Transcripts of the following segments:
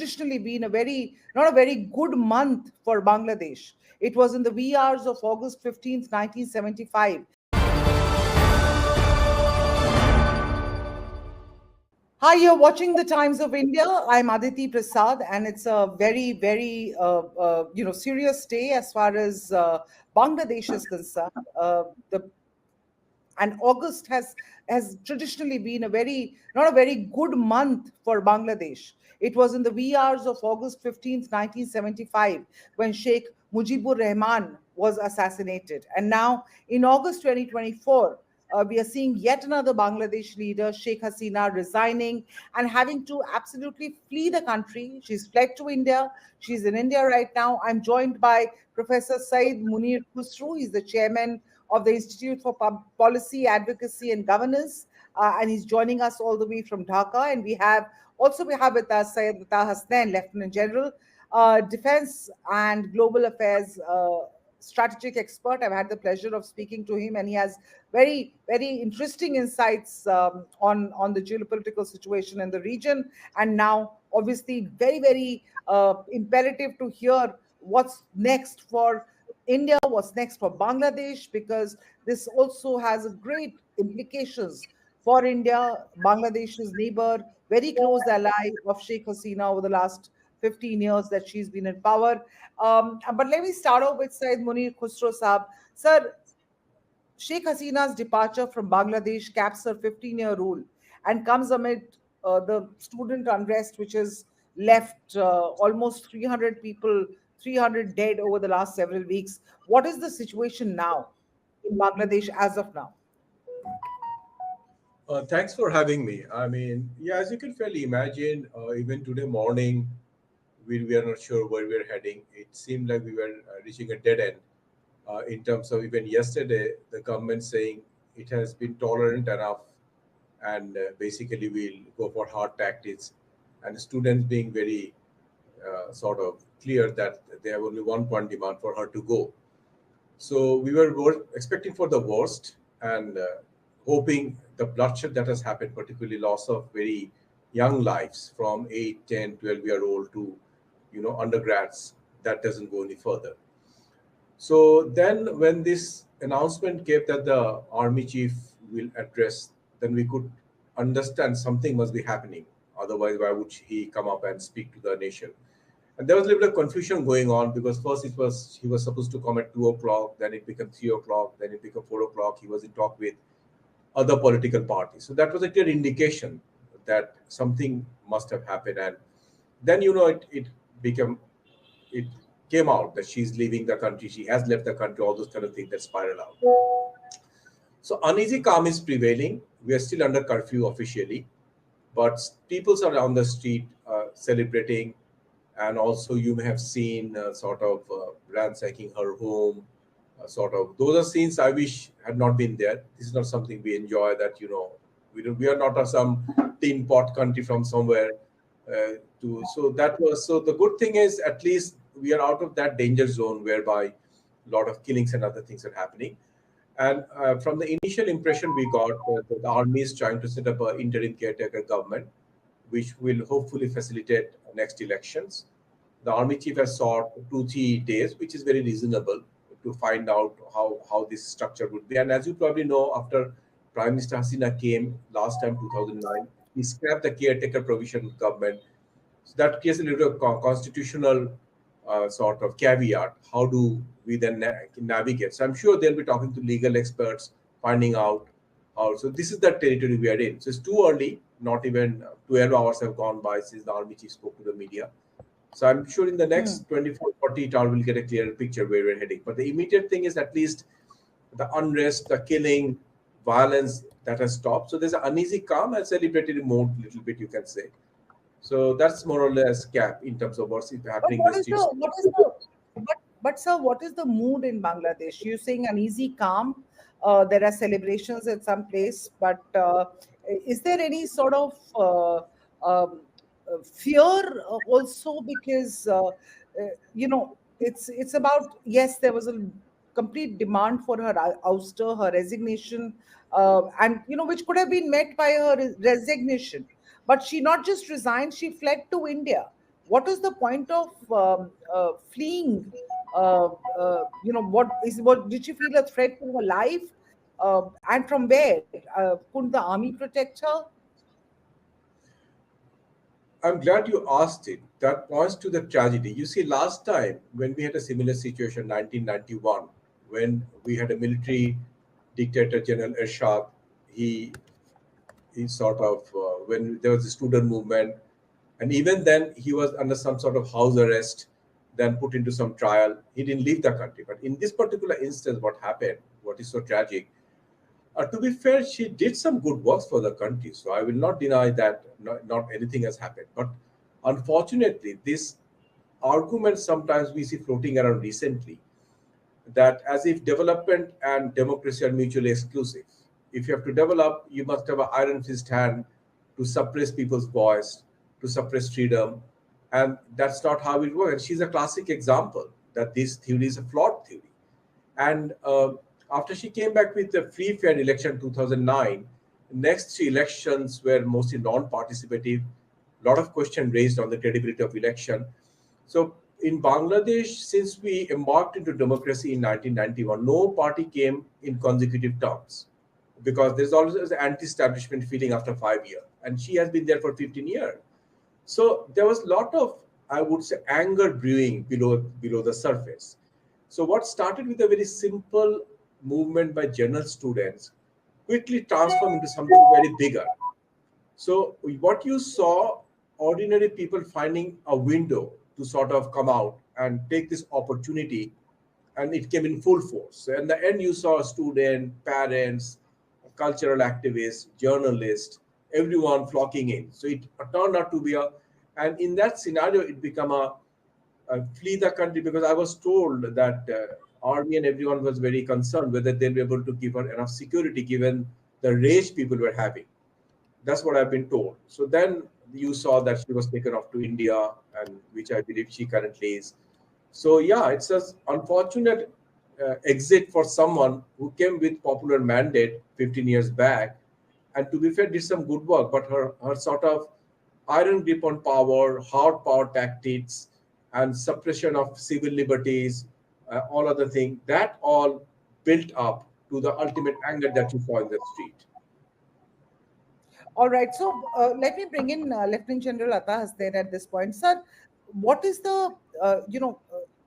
traditionally been not a very good month for Bangladesh. It was in the wee hours of August 15th, 1975. Hi, you're watching the Times of India. I'm Aditi Prasad, and it's a very, serious day as far as Bangladesh is concerned. The and August has traditionally been a very not a very good month for Bangladesh. It was in the wee hours of August 15th, 1975, when Sheikh Mujibur Rahman was assassinated. And now, in August 2024, we are seeing yet another Bangladesh leader, Sheikh Hasina, resigning and having to absolutely flee the country. She's fled to India. She's in India right now. I'm joined by Professor Saeed Munir Khusru. He's the chairman of the Institute for Policy, Advocacy and Governance, and he's joining us all the way from Dhaka. And we have with us Sheikh Hasina, Lieutenant General, Defense and Global Affairs strategic expert. I've had the pleasure of speaking to him, and he has very interesting insights on the geopolitical situation in the region. And now, obviously, very imperative to hear what's next for India, what's next for Bangladesh, because this also has great implications for India, Bangladesh's neighbor, very close ally of Sheikh Hasina over the last 15 years that she's been in power. But let me start off with Syed Munir Khusro Saab. Sir, Sheikh Hasina's departure from Bangladesh caps her 15-year rule and comes amid the student unrest, which has left almost 300 people, 300 dead over the last several weeks. What is the situation now in Bangladesh as of now? Thanks for having me. I mean, yeah, as you can fairly imagine, even today morning, we are not sure where we are heading. It seemed like we were reaching a dead end in terms of even yesterday, the government saying it has been tolerant enough and basically we'll go for hard tactics, and the students being very sort of clear that they have only one point demand for her to go. So we were expecting for the worst and hoping the bloodshed that has happened, particularly loss of very young lives from 8, 10, 12-year old to undergrads, that doesn't go any further. So then when this announcement came that the army chief will address, then we could understand something must be happening. Otherwise, why would he come up and speak to the nation? And there was a little bit of confusion going on because first he was supposed to come at 2 o'clock, then it became 3 o'clock, then it became 4 o'clock. He was in talk with other political parties. So that was a clear indication that something must have happened. And then it came out that she's leaving the country, she has left the country, all those kind of things that spiral out. So uneasy calm is prevailing. We are still under curfew officially, but people are on the street celebrating. And also you may have seen ransacking her home, those are scenes I wish had not been there. This is not something we enjoy, that we are not some tin pot country from somewhere so the good thing is at least we are out of that danger zone whereby a lot of killings and other things are happening. And from the initial impression we got, the army is trying to set up an interim caretaker government, which will hopefully facilitate next elections. The army chief has sought 2-3 days, which is very reasonable, to find out how this structure would be. And as you probably know, after Prime Minister Hasina came last time, 2009, he scrapped the caretaker provision government. So that creates a little constitutional sort of caveat. How do we then navigate? So I'm sure they'll be talking to legal experts, finding out how. So this is the territory we are in. So it's too early. Not even 12 hours have gone by since the army chief spoke to the media. So I'm sure in the next 24, 48 hours, we'll get a clearer picture where we're heading. But the immediate thing is at least the unrest, the killing, violence that has stopped. So there's an uneasy calm and celebratory mode, a little bit, you can say. So that's more or less cap in terms of what's happening in the streets. But sir, what is the mood in Bangladesh? You're saying uneasy calm. There are celebrations at some place, but is there any sort of fear also? Because it's about, yes, there was a complete demand for her ouster, her resignation, and which could have been met by her resignation. But she not just resigned, she fled to India. what is the point of fleeing? What did she feel a threat to her life? And from where? Couldn't the army protect her? I'm glad you asked it. That points to the tragedy. You see, last time when we had a similar situation, 1991, when we had a military dictator, General Ershad, he he sort of when there was a student movement, and even then he was under some sort of house arrest, then put into some trial. He didn't leave the country. But in this particular instance, what happened, what is so tragic, to be fair, she did some good works for the country. So I will not deny that not anything has happened. But unfortunately, this argument sometimes we see floating around recently, that as if development and democracy are mutually exclusive. If you have to develop, you must have an iron fist hand to suppress people's voice, to suppress freedom. And that's not how it works. And she's a classic example that this theory is a flawed theory. And after she came back with the free fair election 2009, next three elections were mostly non-participative. A lot of questions raised on the credibility of election. So in Bangladesh, since we embarked into democracy in 1991, no party came in consecutive terms because there's always an anti-establishment feeling after 5 years, and she has been there for 15 years. So there was a lot of, I would say, anger brewing below the surface. So what started with a very simple movement by general students quickly transformed into something very bigger. So what you saw, ordinary people finding a window to sort of come out and take this opportunity, and it came in full force. So in the end, you saw students, parents, cultural activists, journalists, everyone flocking in. So it turned out to be and in that scenario, it became flee the country, because I was told that army and everyone was very concerned whether they'll be able to give her enough security given the rage people were having. That's what I've been told. So then you saw that she was taken off to India, and which I believe she currently is. So yeah, it's an unfortunate exit for someone who came with popular mandate 15 years back, and to be fair, did some good work. But her sort of iron grip on power, hard power tactics, and suppression of civil liberties, all other things, that all built up to the ultimate anger that you saw in the street. All right. So let me bring in Lieutenant General Atta Hasnain at this point. Sir, what is the,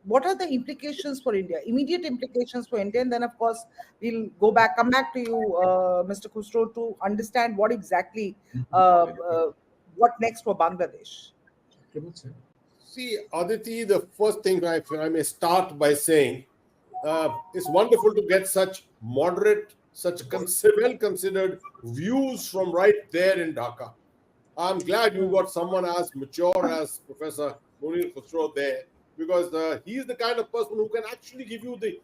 what are the implications for India, immediate implications for India? And then, of course, we'll come back to you, Mr. Khusro, to understand what exactly, what next for Bangladesh. See, Aditi, the first thing I may start by saying, it's wonderful to get such moderate, such well considered views from right there in Dhaka. I'm glad you got someone as mature as Professor Munir Khusro there, because he's the kind of person who can actually give you the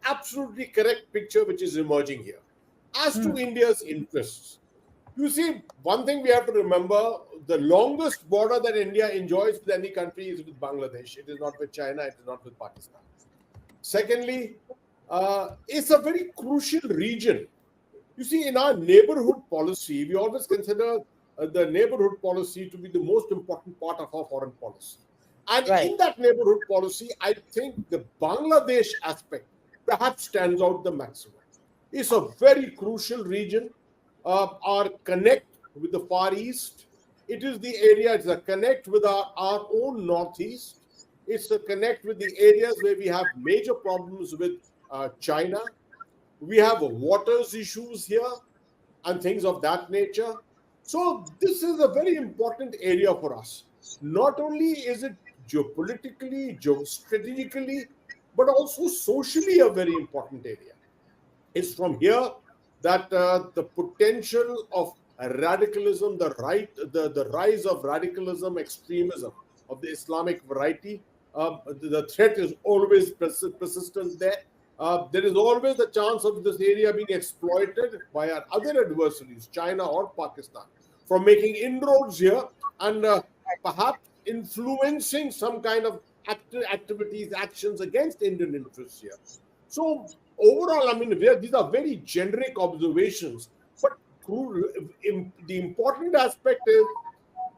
absolutely correct picture which is emerging here. As to India's interests, you see, one thing we have to remember, the longest border that India enjoys with any country is with Bangladesh. It is not with China, it is not with Pakistan. Secondly, it's a very crucial region. You see, in our neighborhood policy, we always consider the neighborhood policy to be the most important part of our foreign policy. And in that neighborhood policy, I think the Bangladesh aspect perhaps stands out the maximum. It's a very crucial region. Our connect with the Far East. It is the area, it's a connect with our own Northeast. It's a connect with the areas where we have major problems with China. We have waters issues here and things of that nature. So this is a very important area for us. Not only is it geopolitically, geostrategically, but also socially a very important area. It's from here that the potential of radicalism, the rise of radicalism, extremism of the Islamic variety, the threat is always persistent there. There is always the chance of this area being exploited by our other adversaries, China or Pakistan, from making inroads here and perhaps influencing some kind of activities, actions against Indian interests here. So overall, I mean, these are very generic observations, but the important aspect is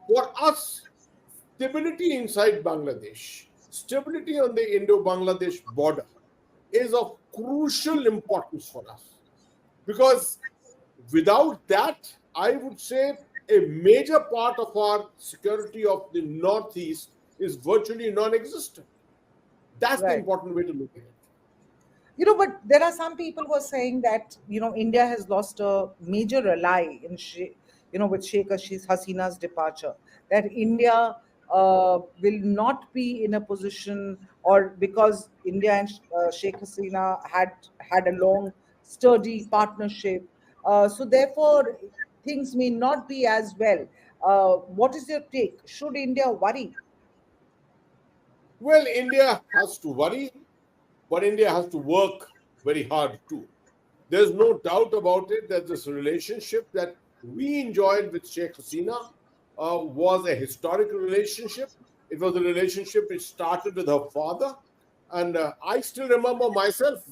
for us, stability inside Bangladesh, stability on the Indo-Bangladesh border is of crucial importance for us. Because without that, I would say a major part of our security of the Northeast is virtually non-existent. That's the Right. important way to look at it. But there are some people who are saying that, India has lost a major ally with Sheikh Hasina's departure. That India will not be in a position, or because India and Sheikh Hasina had a long, sturdy partnership. So therefore, things may not be as well. What is your take? Should India worry? Well, India has to worry, but India has to work very hard too. There's no doubt about it that this relationship that we enjoyed with Sheikh Hasina was a historical relationship. It was a relationship which started with her father. And I still remember myself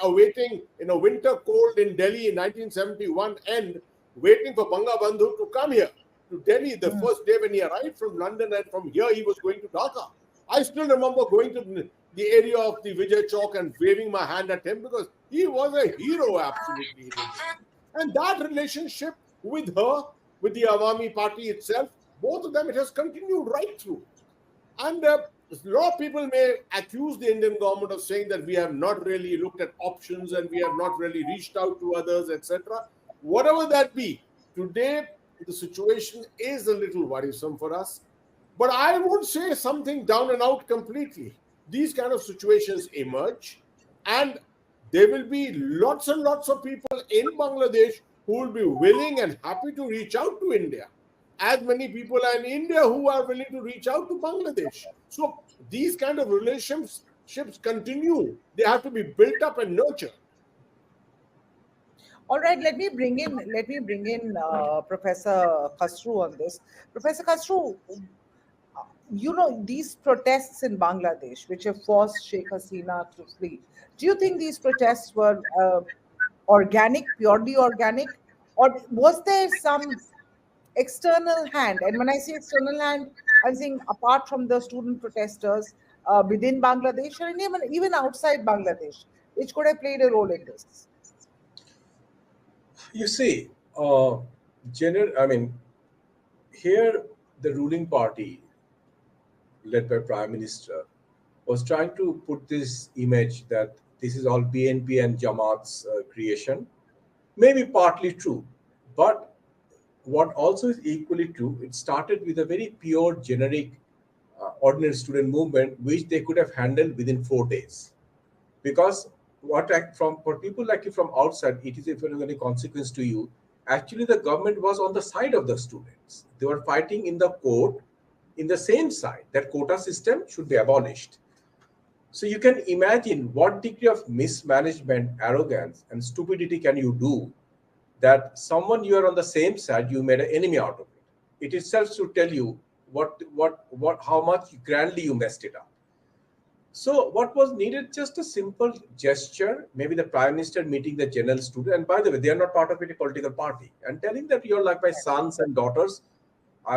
awaiting in a winter cold in Delhi in 1971 and waiting for Banga Bandhu to come here to Delhi the first day when he arrived from London, and from here he was going to Dhaka. I still remember going to the area of the Vijay Chowk and waving my hand at him because he was a hero, absolutely. And that relationship with her, with the Awami Party itself, both of them, it has continued right through. And a lot of people may accuse the Indian government of saying that we have not really looked at options and we have not really reached out to others, etc. Whatever that be, today the situation is a little worrisome for us. But I won't say something down and out completely. These kind of situations emerge, and there will be lots and lots of people in Bangladesh who will be willing and happy to reach out to India. As many people are in India who are willing to reach out to Bangladesh. So these kind of relationships continue. They have to be built up and nurtured. All right, let me bring in Professor Khasru on this. Professor Khasru, these protests in Bangladesh, which have forced Sheikh Hasina to flee. Do you think these protests were organic, purely organic, or was there some external hand? And when I say external hand, I'm saying apart from the student protesters within Bangladesh, and even outside Bangladesh, which could have played a role in this. You see, I mean, here the ruling party, led by Prime Minister, was trying to put this image that this is all BNP and Jamaat's creation. Maybe partly true, but what also is equally true, it started with a very pure, generic, ordinary student movement, which they could have handled within 4 days. Because for people like you from outside, it is if there is any consequence to you. Actually, the government was on the side of the students. They were fighting in the court in the same side that quota system should be abolished. So you can imagine what degree of mismanagement, arrogance, and stupidity can you do that someone you are on the same side, you made an enemy out of it. It itself should tell you how much grandly you messed it up. So what was needed? Just a simple gesture, maybe the Prime Minister meeting the general student. And by the way, they are not part of any political party, and telling that you're like my sons and daughters.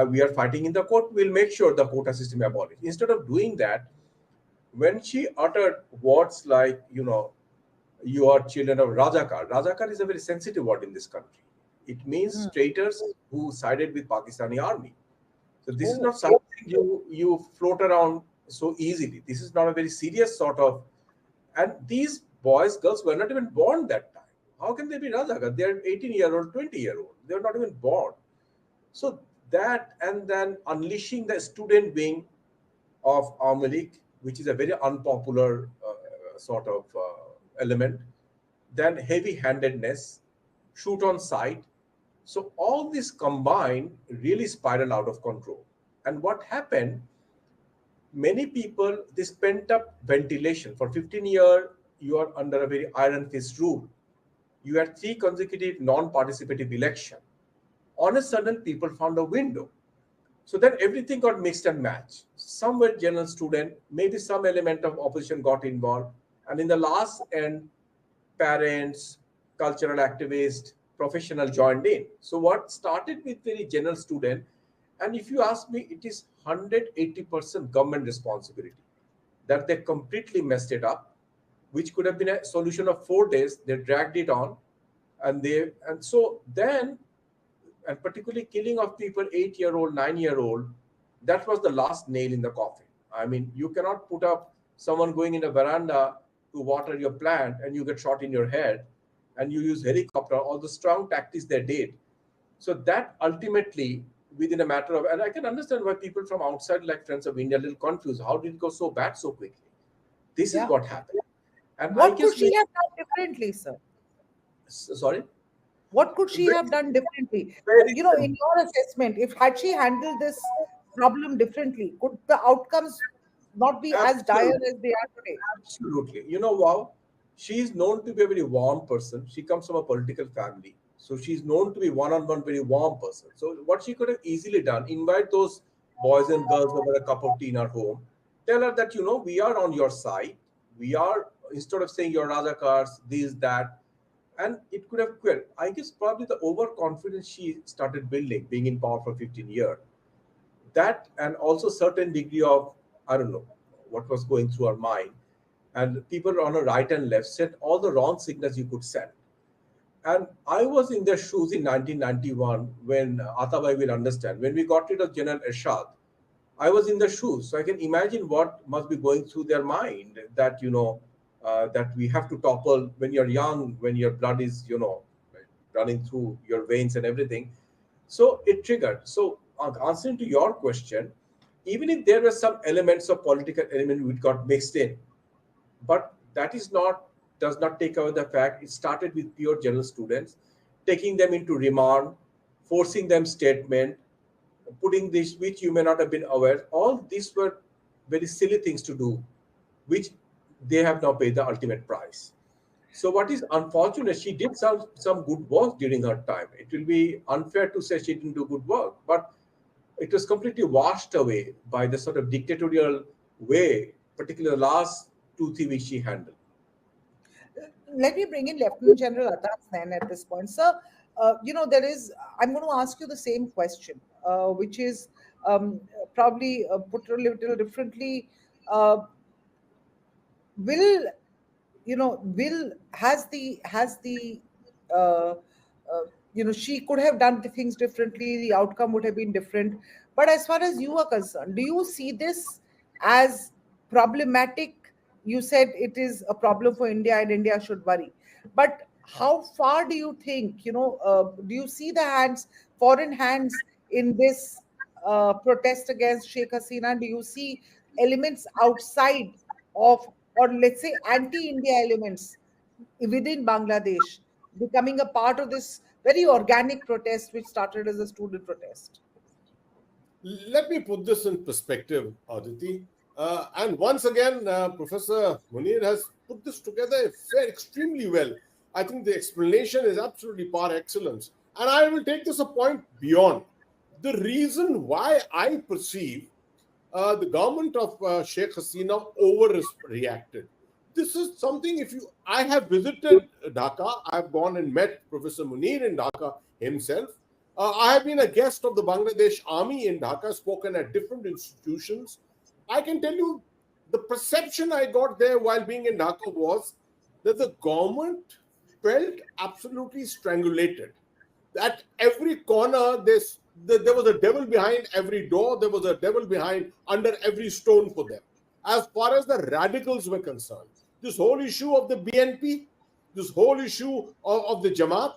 We are fighting in the court. We'll make sure the quota system abolished. Instead of doing that, when she uttered words like, you are children of Rajakar. Rajakar is a very sensitive word in this country. It means traitors who sided with Pakistani army. So this is not something you float around so easily. This is not a very serious sort of. And these girls were not even born that time. How can they be Rajakar? They are 18-year-old, 20-year-old. They are not even born. So that, and then unleashing the student wing of Awami League, which is a very unpopular sort of element, then heavy-handedness, shoot on sight. So all this combined really spiral out of control. And what happened, many people, this pent-up ventilation, for 15 years, you are under a very iron fist rule. You had 3 consecutive non-participative elections. On a sudden, people found a window. So then everything got mixed and matched. Some were general student, maybe some element of opposition got involved. And in the last end, parents, cultural activists, professional joined in. So what started with very general student, And if you ask me, it is 180% government responsibility that they completely messed it up, which could have been a solution of 4 days. They dragged it on, and so then, and particularly killing of people, 8-year-old, 9-year-old, that was the last nail in the coffin. I mean, you cannot put up someone going in a veranda to water your plant and you get shot in your head, and you use helicopter, all the strong tactics they did. So that ultimately, within a matter of, and I can understand why people from outside, like Friends of India, are a little confused. How did it go so bad so quickly? This is Yeah. what happened. And I What could guess, she have done differently, sir? sorry? What could she Very, have done differently? very In your assessment, if had she handled this problem differently, could the outcomes not be as dire absolutely. as they are today? Absolutely. Wow. She is known to be a very warm person. She comes from a political family. So she's known to be one-on-one very warm person. So what she could have easily done, invite those boys and girls over a cup of tea in her home, tell her that, we are on your side. We are, instead of saying you're Rajakars, this, that, and it could have quit. I guess probably the overconfidence she started building, being in power for 15 years, that, and also certain degree of, I don't know what was going through her mind, and people on the right and left sent all the wrong signals you could send. And I was in their shoes in 1991 when Atabai will understand. When we got rid of General Ershad, I was in the shoes. So I can imagine what must be going through their mind, that, that we have to topple when you're young, when your blood is, running through your veins and everything. So it triggered. So answering to your question, even if there were some elements of political element which got mixed in, but that is not, does not take away the fact it started with pure general students, taking them into remand, forcing them statement, putting this which you may not have been aware. All these were very silly things to do, which they have now paid the ultimate price. So what is unfortunate, she did some good work during her time. It will be unfair to say she didn't do good work, but it was completely washed away by the sort of dictatorial way, particularly the last 2 3 weeks she handled. Let me bring in Lieutenant General Atas then at this point. Sir, there is, I'm going to ask you the same question, which is probably put a little differently. Uh, will will has the uh, she could have done the things differently, the outcome would have been different, but as far as you are concerned, do you see this as problematic? You said it is a problem for India and India should worry, but how far do you think, do you see the foreign hands in this protest against Sheikh Hasina? Do you see elements outside of, or let's say anti-India elements within Bangladesh becoming a part of this very organic protest which started as a student protest? Let me put this in perspective, Aditi. And once again, Professor Munir has put this together extremely well. I think the explanation is absolutely par excellence. And I will take this a point beyond. The reason why I perceive the government of Sheikh Hasina overreacted. This is something, I have visited Dhaka, I have gone and met Professor Munir in Dhaka himself. I have been a guest of the Bangladesh Army in Dhaka, spoken at different institutions. I can tell you the perception I got there while being in Dhaka was that the government felt absolutely strangulated. At every corner, there was a devil behind every door, there was a devil behind under every stone for them. As far as the radicals were concerned, this whole issue of the BNP, this whole issue of the Jamaat,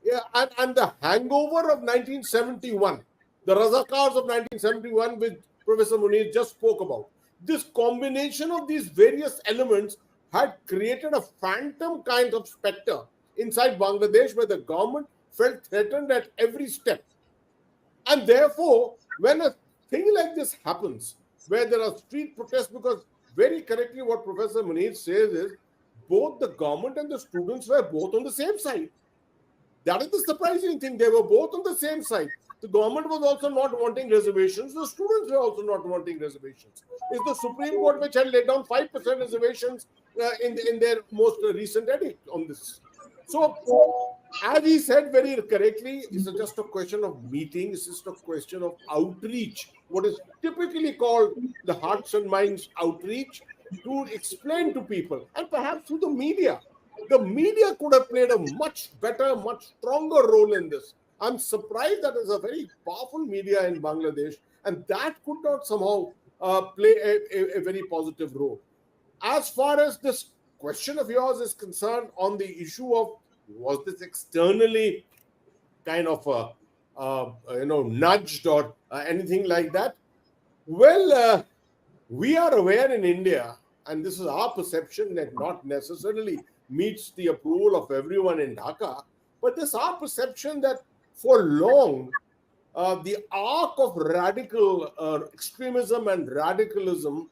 yeah, and the hangover of 1971, the Razakars of 1971, which Professor Munir just spoke about. This combination of these various elements had created a phantom kind of specter inside Bangladesh where the government felt threatened at every step. And therefore, when a thing like this happens, where there are street protests, because very correctly what Professor Munir says is both the government and the students were both on the same side. That is the surprising thing. They were both on the same side. The government was also not wanting reservations. The students were also not wanting reservations. It's the Supreme Court which had laid down 5% reservations in their most recent edict on this. So As he said very correctly, it's just a question of meeting, it's just a question of outreach, what is typically called the hearts and minds outreach, to explain to people, and perhaps through the media. The media could have played a much better, much stronger role in this. I'm surprised that there's a very powerful media in Bangladesh, and that could not somehow play a very positive role. As far as this question of yours is concerned on the issue of was this externally kind of nudged or anything like that, well, we are aware in India, and this is our perception, that not necessarily meets the approval of everyone in Dhaka, but this our perception that for long the arc of radical extremism and radicalism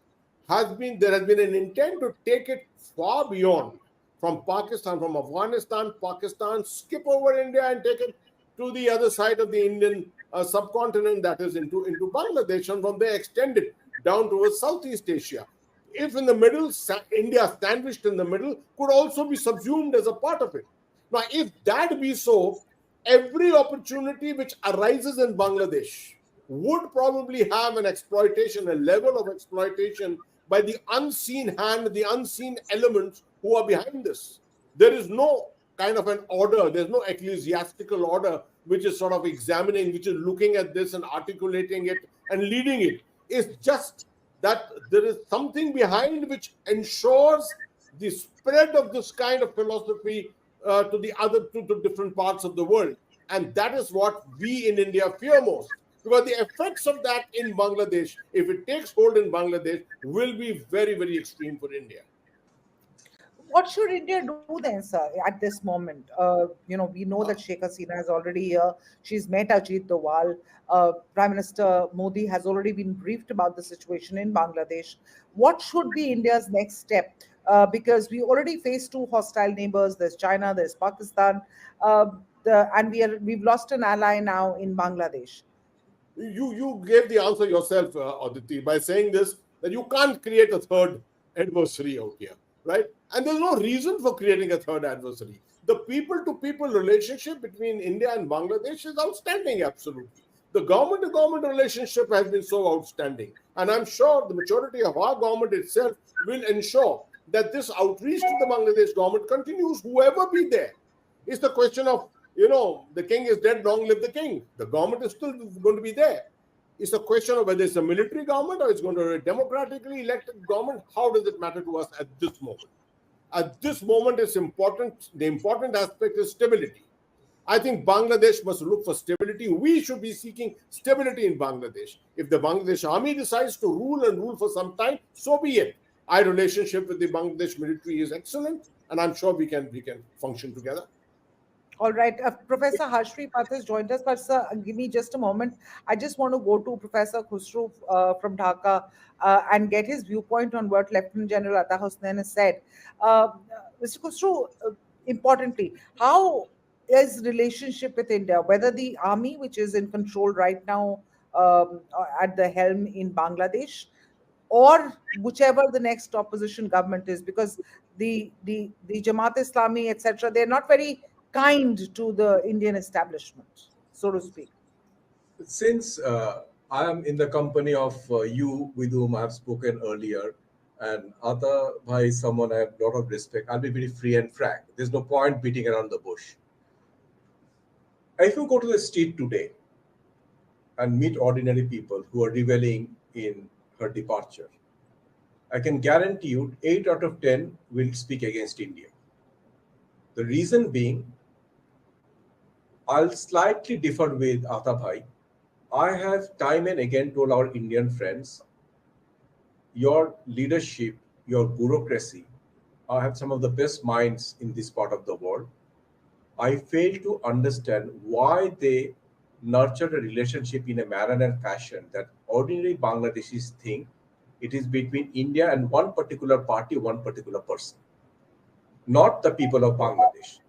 there has been an intent to take it far beyond, from Pakistan, from Afghanistan, Pakistan, skip over India and take it to the other side of the Indian subcontinent, that is into Bangladesh, and from there extend it down towards Southeast Asia. If in the middle, India sandwiched in the middle, could also be subsumed as a part of it. Now, if that be so, every opportunity which arises in Bangladesh would probably have an exploitation, a level of exploitation by the unseen hand, the unseen elements who are behind this. There is no kind of an order, there's no ecclesiastical order which is sort of examining, which is looking at this and articulating it and leading it. It's just that there is something behind which ensures the spread of this kind of philosophy to the different parts of the world. And that is what we in India fear most. Because the effects of that in Bangladesh, if it takes hold in Bangladesh, will be very, very extreme for India. What should India do then, sir, at this moment? We know that Sheikh Hasina is already here. She's met Ajit Doval. Prime Minister Modi has already been briefed about the situation in Bangladesh. What should be India's next step? Because we already face two hostile neighbors. There's China, there's Pakistan, and we've lost an ally now in Bangladesh. You gave the answer yourself, Aditi, by saying this, that you can't create a third adversary out here, right? And there's no reason for creating a third adversary. The people-to-people relationship between India and Bangladesh is outstanding, absolutely. The government-to-government relationship has been so outstanding. And I'm sure the majority of our government itself will ensure that this outreach to the Bangladesh government continues, whoever be there. It's the question of, the king is dead, long live the king. The government is still going to be there. It's a question of whether it's a military government or it's going to be a democratically elected government. How does it matter to us at this moment? At this moment, it's important. The important aspect is stability. I think Bangladesh must look for stability. We should be seeking stability in Bangladesh. If the Bangladesh army decides to rule for some time, so be it. Our relationship with the Bangladesh military is excellent, and I'm sure we can function together. All right. Professor Harshri Path has joined us, but sir, give me just a moment. I just want to go to Professor Khusru from Dhaka and get his viewpoint on what Lieutenant General Ata Hussain has said. Mr. Khusru, importantly, how is relationship with India, whether the army, which is in control right now at the helm in Bangladesh, or whichever the next opposition government is, because the Jamaat Islami, etc., they're not very kind to the Indian establishment, so to speak. Since I am in the company of you with whom I have spoken earlier, and Ata Bhai is someone I have a lot of respect, I'll be very free and frank. There's no point beating around the bush. If you go to the street today and meet ordinary people who are reveling in her departure, I can guarantee you 8 out of 10 will speak against India. The reason being, I'll slightly differ with Ata Bhai. I have time and again told our Indian friends, your leadership, your bureaucracy, I have some of the best minds in this part of the world. I fail to understand why they nurtured a relationship in a manner and fashion that ordinary Bangladeshis think it is between India and one particular party, one particular person, not the people of Bangladesh.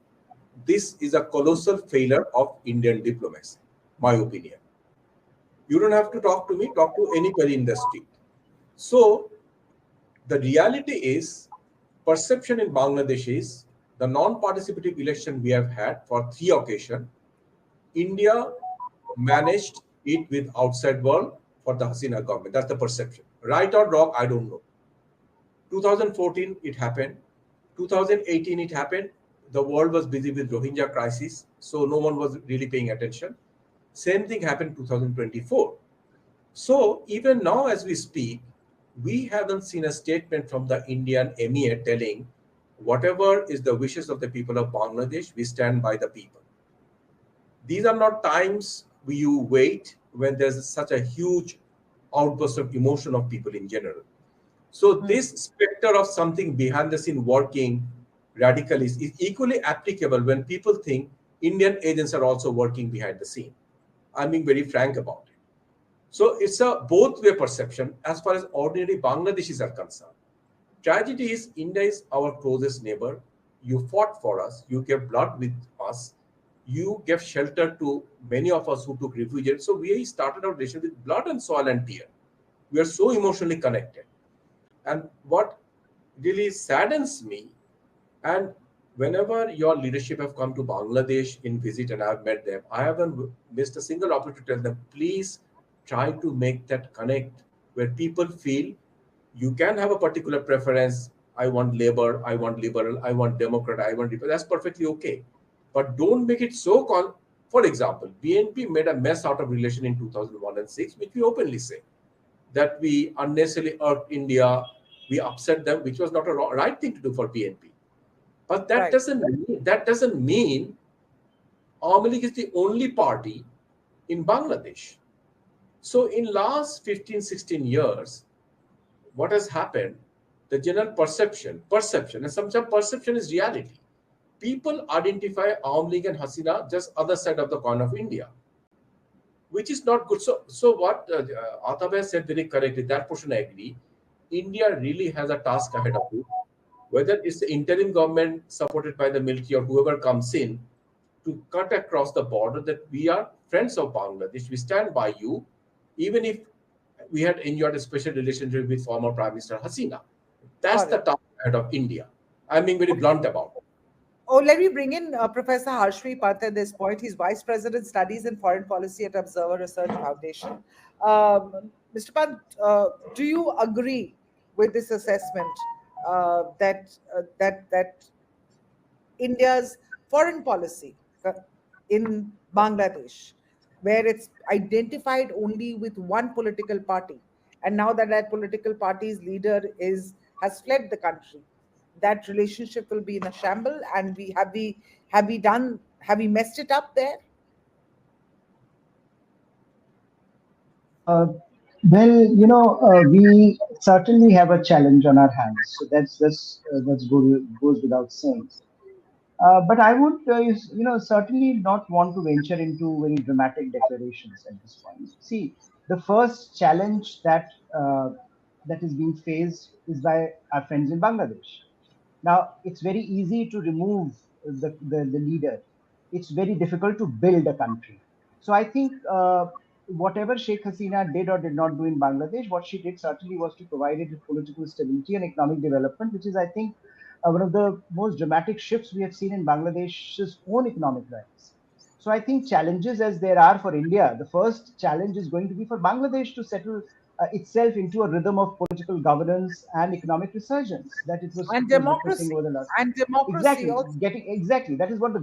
This is a colossal failure of Indian diplomacy, my opinion. You don't have to talk to me, talk to anybody in the street. So the reality is, perception in Bangladesh is the non-participative election we have had for 3 occasions, India managed it with outside world for the Hasina government. That's the perception. Right or wrong, I don't know. 2014, it happened. 2018, it happened. The world was busy with Rohingya crisis, so no one was really paying attention. Same thing happened 2024. So even now, as we speak, we haven't seen a statement from the Indian Emir telling whatever is the wishes of the people of Bangladesh, we stand by the people. These are not times where you wait when there's such a huge outburst of emotion of people in general. So this specter of something behind the scene working radically is equally applicable when people think Indian agents are also working behind the scene. I'm being very frank about it. So it's a both-way perception as far as ordinary Bangladeshis are concerned. Tragedy is India is our closest neighbor. You fought for us. You gave blood with us. You gave shelter to many of us who took refuge. So we started our relation with blood and soil and tear. We are so emotionally connected. And what really saddens me, and whenever your leadership have come to Bangladesh in visit and I've met them, I haven't missed a single opportunity to tell them, please try to make that connect where people feel you can have a particular preference. I want labor, I want liberal, I want democrat, I want liberal. That's perfectly okay. But don't make it so for example, BNP made a mess out of relation in 2001 and 6, which we openly say that we unnecessarily irked India, we upset them, which was not a right thing to do for BNP. But that doesn't mean Awami League is the only party in Bangladesh. So in last 15, 16 years, what has happened? The general perception, and sometimes perception is reality. People identify Awami League and Hasina just other side of the coin of India, which is not good. So what Atabhay said very correctly, that portion I agree. India really has a task ahead of it, whether it's the interim government supported by the military or whoever comes in, to cut across the border that we are friends of Bangladesh. We stand by you, even if we had enjoyed a special relationship with former Prime Minister Hasina. That's the task ahead of India. I'm being very blunt about it. Oh, let me bring in Professor Harshvi Pant at this point. He's Vice President Studies and Foreign Policy at Observer Research Foundation. Mr. Pant, do you agree with this assessment that India's foreign policy in Bangladesh, where it's identified only with one political party, and now that political party's leader has fled the country, that relationship will be in a shamble? And have we messed it up there? We certainly have a challenge on our hands. So that's goes without saying. But I would, certainly not want to venture into very dramatic declarations at this point. See, the first challenge that is being faced is by our friends in Bangladesh. Now, it's very easy to remove the leader. It's very difficult to build a country. So I think whatever Sheikh Hasina did or did not do in Bangladesh, what she did certainly was to provide it with political stability and economic development, which is, I think, one of the most dramatic shifts we have seen in Bangladesh's own economic rise. So I think challenges as there are for India, the first challenge is going to be for Bangladesh to settle itself into a rhythm of political governance and economic resurgence that it was witnessing over the last. And democracy also. Exactly. That is what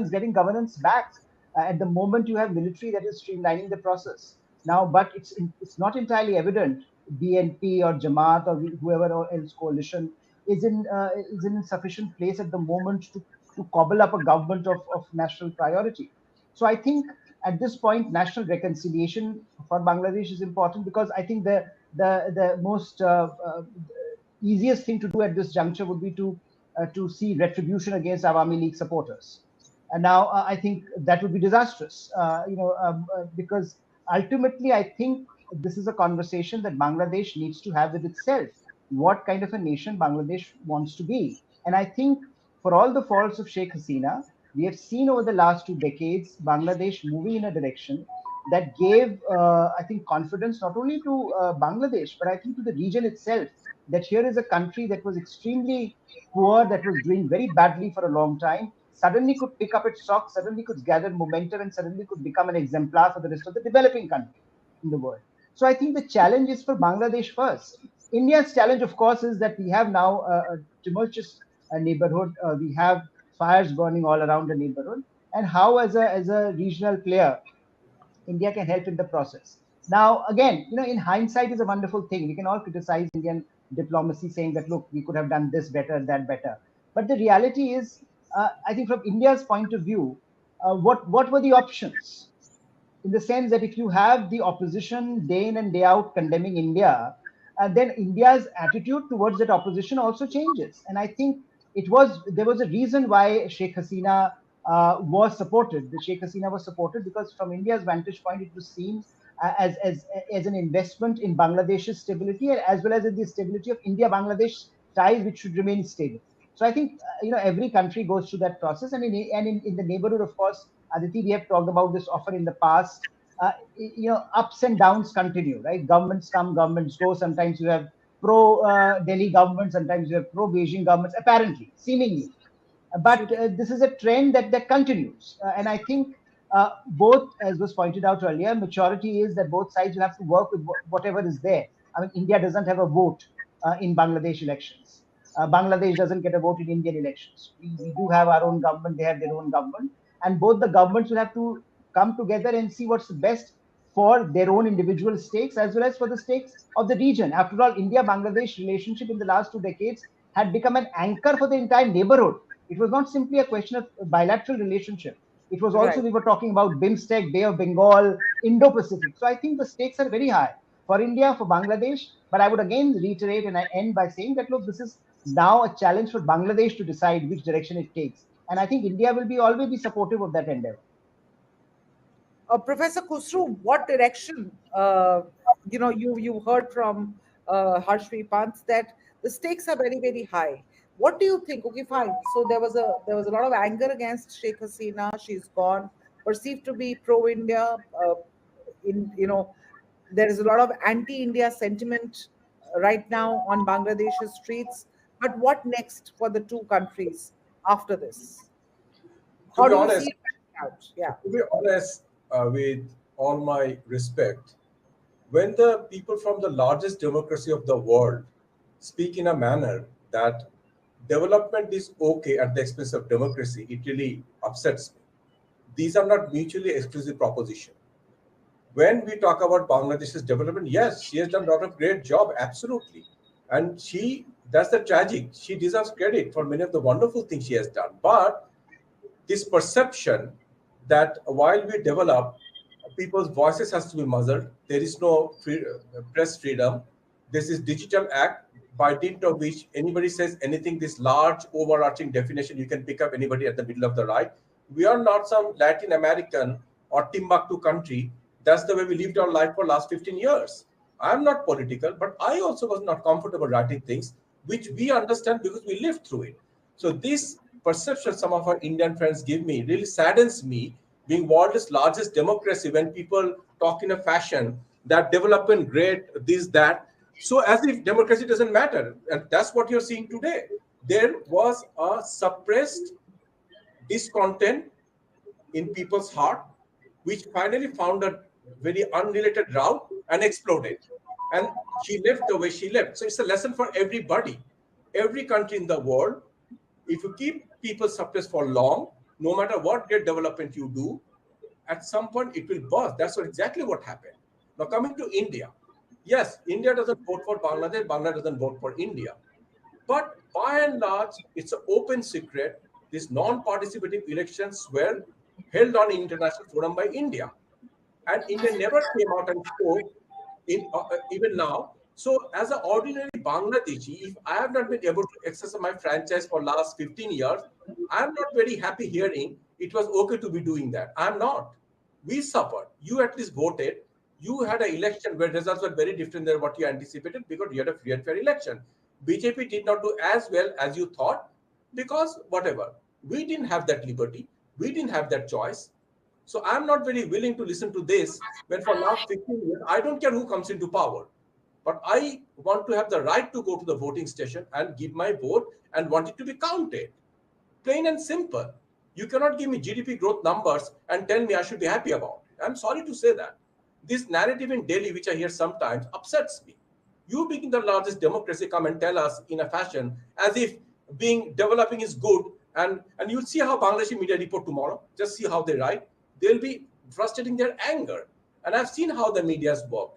getting governance back. At the moment, you have military that is streamlining the process now, but it's not entirely evident. BNP or Jamaat or whoever else coalition is in sufficient place at the moment to cobble up a government of national priority. So I think at this point, national reconciliation for Bangladesh is important, because I think the most easiest thing to do at this juncture would be to see retribution against Awami League supporters. And now I think that would be disastrous, because ultimately I think this is a conversation that Bangladesh needs to have with itself. What kind of a nation Bangladesh wants to be? And I think for all the faults of Sheikh Hasina, we have seen over the last 2 decades Bangladesh moving in a direction that gave, I think, confidence not only to Bangladesh, but I think to the region itself, that here is a country that was extremely poor, that was doing very badly for a long time, suddenly could pick up its socks, suddenly could gather momentum, and suddenly could become an exemplar for the rest of the developing country in the world. So I think the challenge is for Bangladesh first. India's challenge, of course, is that we have now a tumultuous neighborhood. We have fires burning all around the neighborhood, and how, as a regional player, India can help in the process. Now, again, in hindsight is a wonderful thing. We can all criticize Indian diplomacy, saying that, look, we could have done this better, that better. But the reality is, I think from India's point of view, what were the options? In the sense that if you have the opposition day in and day out condemning India, then India's attitude towards that opposition also changes. And I think there was a reason why Sheikh Hasina was supported. The Sheikh Hasina was supported because from India's vantage point, it was seen as an investment in Bangladesh's stability, as well as in the stability of India-Bangladesh ties, which should remain stable. So I think every country goes through that process, and in the neighborhood, of course, Aditi, we have talked about this often in the past. Ups and downs continue, right? Governments come, governments go. Sometimes you have pro Delhi governments, sometimes you have pro Beijing governments, apparently, seemingly. But this is a trend that continues. And I think both, as was pointed out earlier, maturity is that both sides will have to work with whatever is there. I mean, India doesn't have a vote in Bangladesh elections. Bangladesh doesn't get a vote in Indian elections. We do have our own government, they have their own government. And both the governments will have to come together and see what's best for their own individual stakes as well as for the stakes of the region. After all, India-Bangladesh relationship in the last 2 decades had become an anchor for the entire neighborhood. It was not simply a question of bilateral relationship. It was also, Right. we were talking about BIMSTEC, Bay of Bengal, Indo-Pacific. So I think the stakes are very high for India, for Bangladesh. But I would again reiterate and I end by saying that, look, this is now a challenge for Bangladesh to decide which direction it takes. And I think India will always be supportive of that endeavor. Professor Khusru, what direction? You heard from Harshvi Pant that the stakes are very very high. What do you think? Okay, fine. So there was a lot of anger against Sheikh Hasina. She's gone, perceived to be pro-India. There is a lot of anti-India sentiment right now on Bangladesh's streets. But what next for the two countries after this? To How be do you see honest, it playing out? Yeah. to be honest, with all my respect, when the people from the largest democracy of the world speak in a manner that development is okay at the expense of democracy, it really upsets me. These are not mutually exclusive proposition. When we talk about Bangladesh's development, yes, she has done a lot of great job, absolutely. And that's the tragic. She deserves credit for many of the wonderful things she has done. But this perception that while we develop, people's voices has to be muzzled. There is no press freedom. This is digital act by dint of which anybody says anything, this large overarching definition, you can pick up anybody at the middle of the right. We are not some Latin American or Timbuktu country. That's the way we lived our life for last 15 years. I'm not political, but I also was not comfortable writing things which we understand because we lived through it. So this perception some of our Indian friends give me really saddens me, being world's largest democracy, when people talk in a fashion that development great, this, that. So as if democracy doesn't matter. And that's what you're seeing today. There was a suppressed discontent in people's heart, which finally found a very unrelated route and exploded. And she left the way she left. So it's a lesson for everybody, every country in the world. If you keep people suppressed for long, no matter what great development you do, at some point it will burst. That's exactly what happened. Now coming to India, yes, India doesn't vote for Bangladesh, Bangladesh doesn't vote for India. But by and large, it's an open secret. These non-participative elections were held on international forum by India. And India never came out and spoke, even now. So as an ordinary Bangladeshi, if I have not been able to access my franchise for last 15 years, I'm not very happy hearing it was okay to be doing that. I'm not. We suffered. You at least voted. You had an election where results were very different than what you anticipated because you had a free and fair election. BJP did not do as well as you thought because whatever. We didn't have that liberty. We didn't have that choice. So I'm not very willing to listen to this when for last 15 years, I don't care who comes into power. But I want to have the right to go to the voting station and give my vote and want it to be counted. Plain and simple. You cannot give me GDP growth numbers and tell me I should be happy about it. I'm sorry to say that. This narrative in Delhi, which I hear sometimes, upsets me. You being the largest democracy, come and tell us in a fashion as if being developing is good, and you'll see how Bangladeshi media report tomorrow. Just see how they write. They'll be frustrating their anger. And I've seen how the media's work.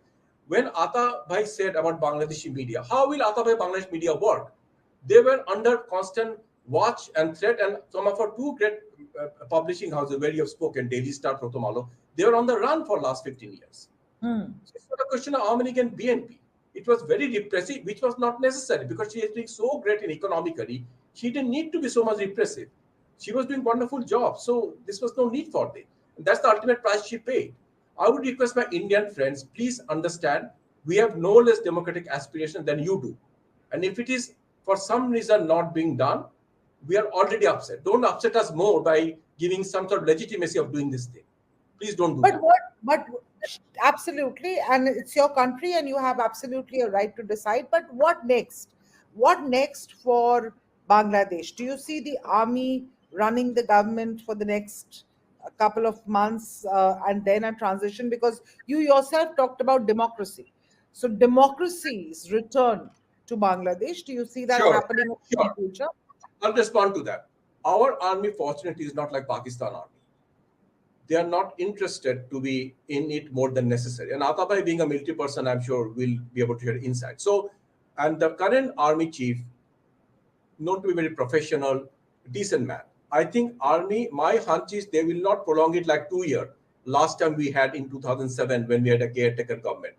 When Ata Bhai said about Bangladeshi media, how will Ata Bhai Bangladesh media work? They were under constant watch and threat, and some of our two great publishing houses where you have spoken, Daily Star, Protomalo, they were on the run for last 15 years. So it's not a question of Armenic and BNP. It was very repressive, which was not necessary because she is doing so great in economically. She didn't need to be so much repressive. She was doing wonderful job. So this was no need for this. And that's the ultimate price she paid. I would request my Indian friends, please understand, we have no less democratic aspiration than you do. And if it is for some reason not being done, we are already upset. Don't upset us more by giving some sort of legitimacy of doing this thing. Please don't do But that. but absolutely, and it's your country, and you have absolutely a right to decide. But what next? What next for Bangladesh? Do you see the army running the government for the next couple of months, and then a transition? Because you yourself talked about democracy. So democracy's return to Bangladesh. Do you see that Sure, happening in the sure. future? I'll respond to that. Our army, fortunately, is not like Pakistan army. They are not interested to be in it more than necessary. And Atabai, being a military person, I'm sure will be able to hear insight. So, and the current army chief, known to be very professional, decent man. I think army, my hunch is they will not prolong it like 2 years. Last time we had in 2007 when we had a caretaker government.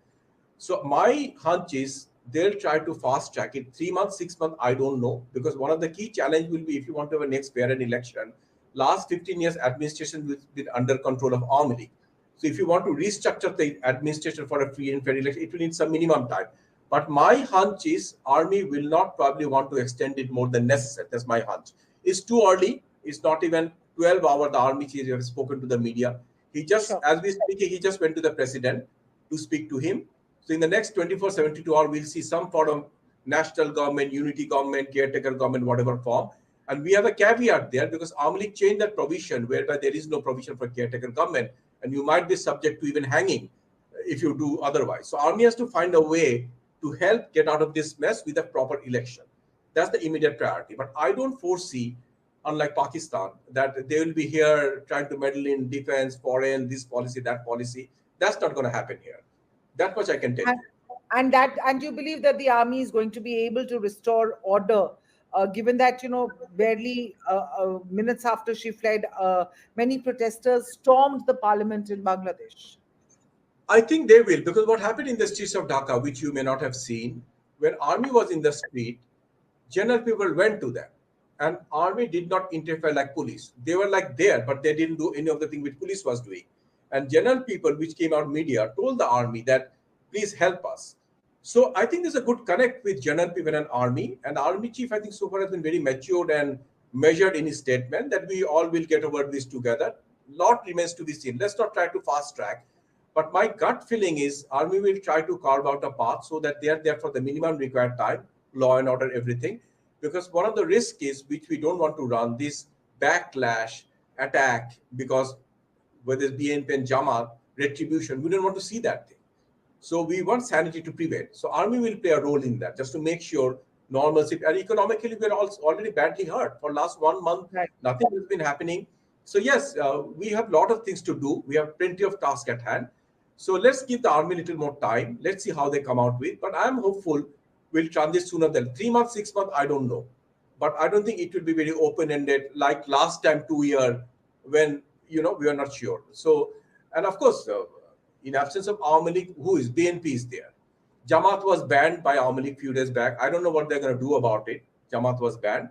So my hunch is they'll try to fast track it 3 months, 6 months. I don't know, because one of the key challenge will be if you want to have a next fair and election. Last 15 years, administration has been under control of Army League. So if you want to restructure the administration for a free and fair election, it will need some minimum time. But my hunch is Army will not probably want to extend it more than necessary. That's my hunch. It's too early. It's not even 12 hours. The Army chief have spoken to the media. He just, Sure. as we speak, he just went to the president to speak to him. So in the next 24, 72 hours, we'll see some form of national government, unity government, caretaker government, whatever form. And we have a caveat there because Army League changed that provision whereby there is no provision for caretaker government, and you might be subject to even hanging if you do otherwise. So Army has to find a way to help get out of this mess with a proper election. That's the immediate priority. But I don't foresee, unlike Pakistan, that they will be here trying to meddle in defense, foreign, this policy, that policy. That's not going to happen here. That much I can tell you. And you believe that the army is going to be able to restore order, given that barely minutes after she fled, many protesters stormed the parliament in Bangladesh. I think they will, because what happened in the streets of Dhaka, which you may not have seen, when army was in the street, general people went to them, and army did not interfere like police. They were like there, but they didn't do any of the thing which police was doing. And general people, which came out media, told the army that please help us. So I think there's a good connect with general people and army. And army chief, I think, so far has been very matured and measured in his statement that we all will get over this together. Lot remains to be seen. Let's not try to fast track. But my gut feeling is army will try to carve out a path so that they are there for the minimum required time, law and order, everything. Because one of the risks is, which we don't want to run, this backlash, attack, because whether it's BNP and Jamaat, retribution, we don't want to see that thing. So we want sanity to prevail. So army will play a role in that, just to make sure normalcy. And economically, we're already badly hurt. For last 1 month, Right. nothing has been happening. So yes, we have a lot of things to do. We have plenty of tasks at hand. So let's give the army a little more time. Let's see how they come out with. But I'm hopeful we'll transition sooner than 3 months, 6 months. I don't know. But I don't think it will be very open-ended like last time, 2 years, when we are not sure. So, and of course, in absence of Awami League, who is BNP is there. Jamaat was banned by Awami League few days back. I don't know what they're going to do about it. Jamaat was banned.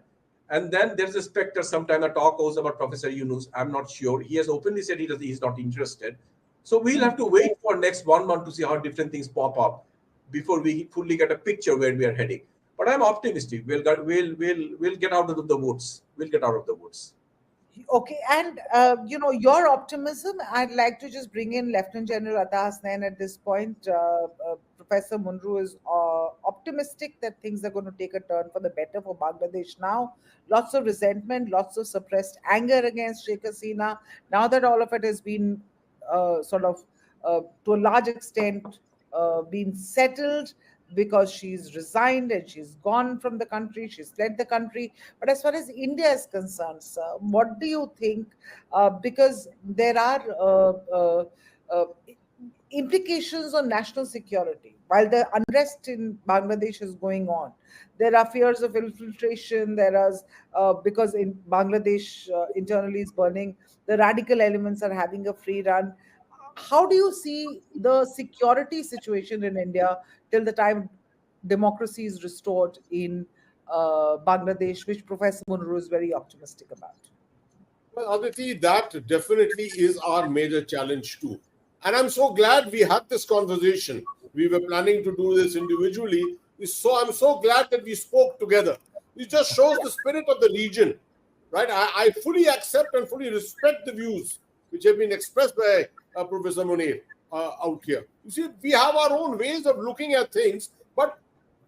And then there's a specter. Sometime a talk goes about Professor Yunus. I'm not sure. He has openly said he's not interested. So we'll have to wait for next 1 month to see how different things pop up before we fully get a picture where we are heading. But I'm optimistic. We'll get out of the woods. We'll get out of the woods. Okay, and your optimism. I'd like to just bring in Lieutenant General Atta Hasnain at this point, Professor Munru is optimistic that things are going to take a turn for the better for Bangladesh now. Lots of resentment, lots of suppressed anger against Sheikh Hasina. Now that all of it has been sort of, to a large extent, been settled because she's resigned and she's gone from the country, she's fled the country. But as far as India is concerned, sir, what do you think? Because there are uh, implications on national security. While the unrest in Bangladesh is going on, there are fears of infiltration. There is, because in Bangladesh internally is burning, the radical elements are having a free run. How do you see the security situation in India till the time democracy is restored in Bangladesh, which Professor Munro is very optimistic about? Well, Aditi, that definitely is our major challenge too. And I'm so glad we had this conversation. We were planning to do this individually. So I'm so glad that we spoke together. It just shows the spirit of the region, right? I fully accept and fully respect the views which have been expressed by Professor Munir out here. You see, we have our own ways of looking at things, but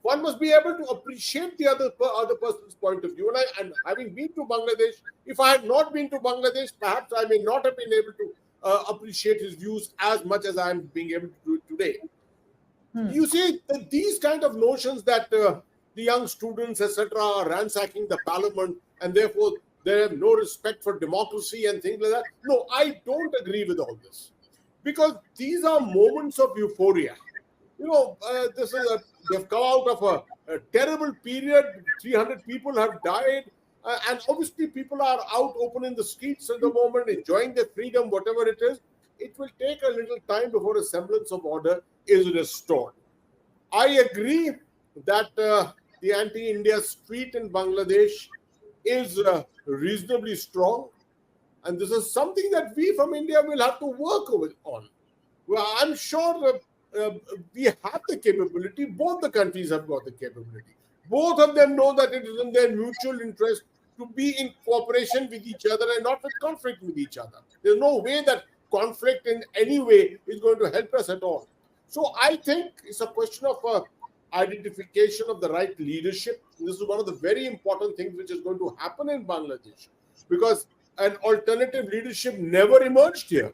one must be able to appreciate the other person's point of view. And having been to Bangladesh, if I had not been to Bangladesh, perhaps I may not have been able to appreciate his views as much as I'm being able to do it today. You see, these kind of notions that the young students, etc., are ransacking the parliament and therefore they have no respect for democracy and things like that. No, I don't agree with all this, because these are moments of euphoria. They've come out of a terrible period. 300 people have died. And obviously, people are out open in the streets at the moment, enjoying their freedom, whatever it is. It will take a little time before a semblance of order is restored. I agree that the anti-India street in Bangladesh is reasonably strong. And this is something that we from India will have to work on. Well, I'm sure we have the capability. Both the countries have got the capability. Both of them know that it is in their mutual interest to be in cooperation with each other and not with conflict with each other. There's no way that conflict in any way is going to help us at all. So I think it's a question of identification of the right leadership. This is one of the very important things which is going to happen in Bangladesh, because an alternative leadership never emerged here.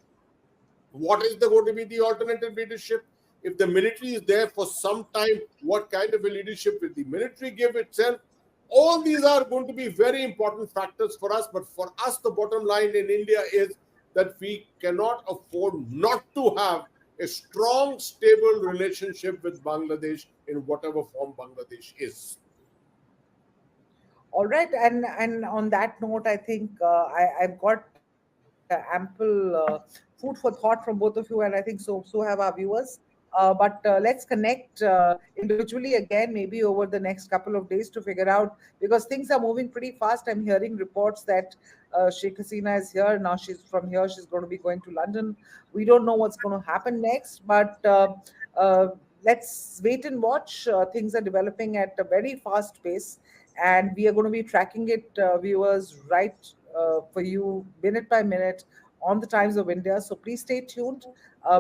What is going to be the alternative leadership? If the military is there for some time, what kind of a leadership will the military give itself? All these are going to be very important factors for us. But for us, the bottom line in India is that we cannot afford not to have a strong, stable relationship with Bangladesh in whatever form Bangladesh is. All right, and on that note, I think I've got ample food for thought from both of you, and I think so have our viewers. But let's connect individually again, maybe over the next couple of days, to figure out, because things are moving pretty fast. I'm hearing reports that Sheikh Hasina is here now. She's from here. She's going to be going to London. We don't know what's going to happen next, but let's wait and watch. Things are developing at a very fast pace, and we are going to be tracking it, viewers, right for you minute by minute on the Times of India. So please stay tuned.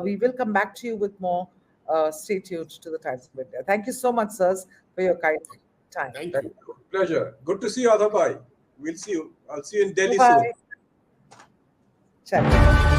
We will come back to you with more. Stay tuned to the Times of India. Thank you so much, sirs, for your kind time. Thank you. Pleasure. Good to see you, Adha bhai. We'll see you. I'll see you in Delhi Bye. soon. Ciao.